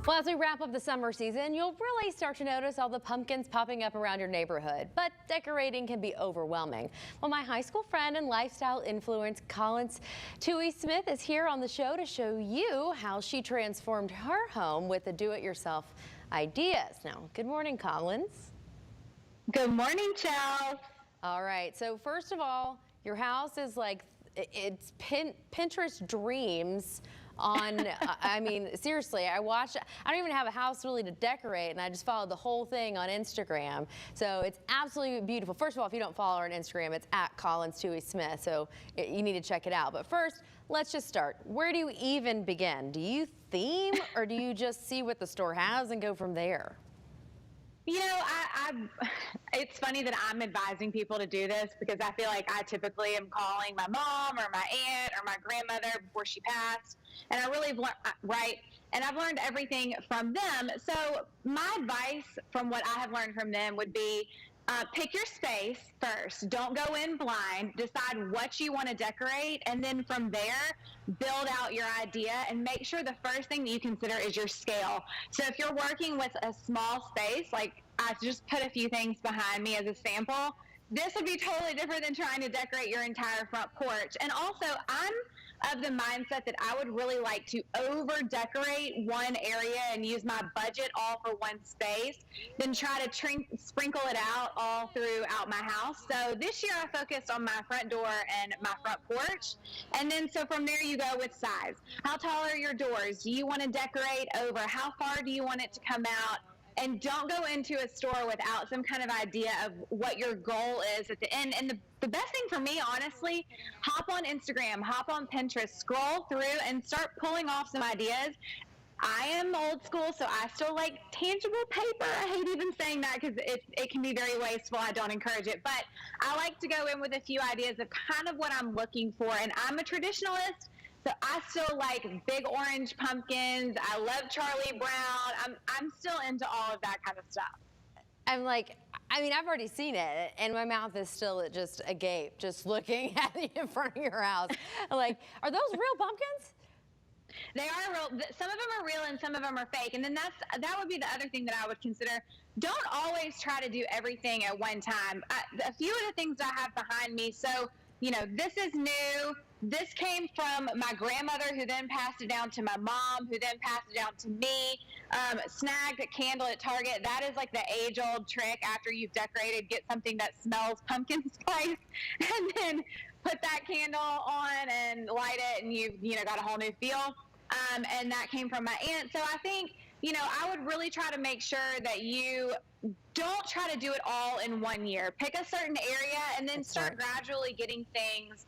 Well, as we wrap up the summer season, you'll really start to notice all the pumpkins popping up around your neighborhood. But decorating can be overwhelming. Well, my high school friend and lifestyle influence, Touhy Smith, is here on the show to show you how she transformed her home with the do-it-yourself ideas. Now, good morning, Collins. Good morning, Chels. All right. So first of all, your house is like, it's Pinterest dreams on, I mean, seriously, I don't even have a house really to decorate, and I just followed the whole thing on Instagram. So it's absolutely beautiful. First of all, if you don't follow her on Instagram, it's at Touhy Smith. So you need to check it out. But first, let's just start. Where do you even begin? Do you theme, or do you just see what the store has and go from there? You know, it's funny that I'm advising people to do this because I feel like I typically am calling my mom or my aunt or my grandmother before she passed. And I really, and I've learned everything from them. So my advice from what I have learned from them would be, pick your space first. Don't go in blind. Decide what you want to decorate, and then from there, build out your idea and make sure the first thing that you consider is your scale. So if you're working with a small space, like I just put a few things behind me as a sample, this would be totally different than trying to decorate your entire front porch. And also, I'm of the mindset that I would really like to over decorate one area and use my budget all for one space, then try to sprinkle it out all throughout my house. So this year I focused on my front door and my front porch. And then so from there you go with size. How tall are your doors? Do you want to decorate over? How far do you want it to come out? And don't go into a store without some kind of idea of what your goal is at the end. And the best thing for me, honestly, hop on Instagram, hop on Pinterest, scroll through and start pulling off some ideas. I am old school, so I still like tangible paper. I hate even saying that because it can be very wasteful. I don't encourage it. But I like to go in with a few ideas of kind of what I'm looking for. And I'm a traditionalist. So I still like big orange pumpkins. I love Charlie Brown. I'm still into all of that kind of stuff. I'm like, I mean, I've already seen it, and my mouth is still just agape, just looking at it in front of your house. Like, are those real pumpkins? They are real. Some of them are real and some of them are fake. And then that would be the other thing that I would consider. Don't always try to do everything at one time. A few of the things I have behind me. So, you know, this is new. This came from my grandmother, who then passed it down to my mom, who then passed it down to me. Snagged a candle at Target. That is like the age-old trick. After you've decorated, get something that smells pumpkin spice, and then put that candle on and light it, and you've got a whole new feel. And that came from my aunt. So I think, I would really try to make sure that you don't try to do it all in one year. Pick a certain area and then start gradually getting things,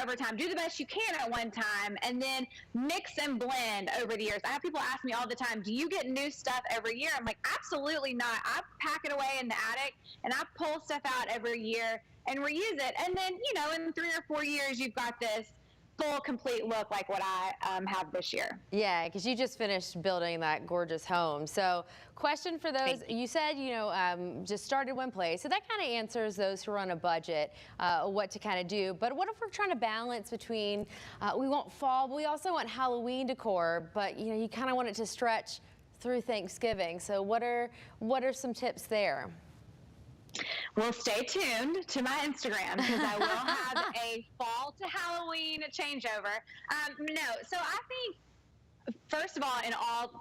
over time. Do the best you can at one time, and then mix and blend over the years. I have people ask me all the time, do you get new stuff every year? I'm like, absolutely not. I pack it away in the attic, and I pull stuff out every year and reuse it. And then, in 3 or 4 years, you've got this full, complete look like what I have this year. Yeah, because you just finished building that gorgeous home. So question for those, you said, just started one place. So that kind of answers those who are on a budget, what to kind of do. But what if we're trying to balance between, we want fall, but we also want Halloween decor, but you kind of want it to stretch through Thanksgiving. So what are some tips there? Well, stay tuned to my Instagram because I will have a fall to Halloween changeover. So I think, first of all,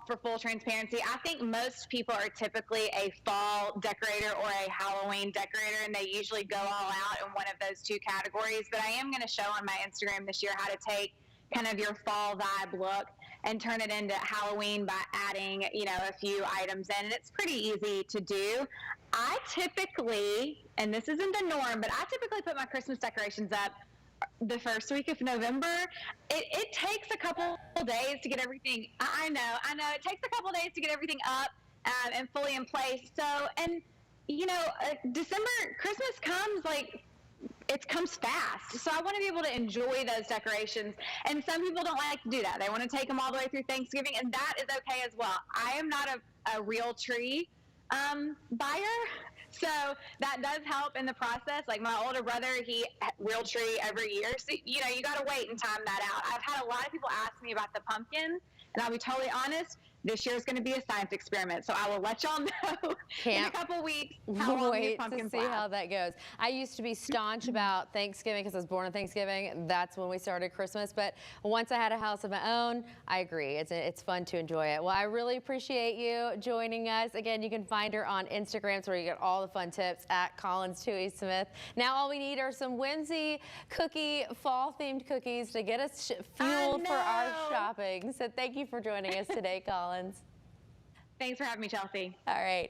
for full transparency, I think most people are typically a fall decorator or a Halloween decorator, and they usually go all out in one of those two categories. But I am going to show on my Instagram this year how to take kind of your fall vibe look and turn it into Halloween by adding, a few items in. And it's pretty easy to do. I typically, and this isn't the norm, but I typically put my Christmas decorations up the first week of November. It takes a couple days to get everything. I know. It takes a couple days to get everything up and fully in place. So, and, December, Christmas comes it comes fast. So I want to be able to enjoy those decorations. And some people don't like to do that. They want to take them all the way through Thanksgiving, and that is okay as well. I am not a real tree buyer. So that does help in the process. Like my older brother, he real tree every year. So, you got to wait and time that out. I've had a lot of people ask me about the pumpkins, and I'll be totally honest, This year is going to be a science experiment. So I will let y'all know in a couple weeks how long these Wait to pumpkins see last. how that goes. I used to be staunch about Thanksgiving because I was born on Thanksgiving. That's when we started Christmas. But once I had a house of my own, I agree. It's fun to enjoy it. Well, I really appreciate you joining us. Again, you can find her on Instagram, where you get all the fun tips at Collins Touhy Smith. Now all we need are some whimsy cookie, fall-themed cookies to get us fueled for our shopping. So thank you for joining us today, Collins. Thanks for having me, Chelsea. All right.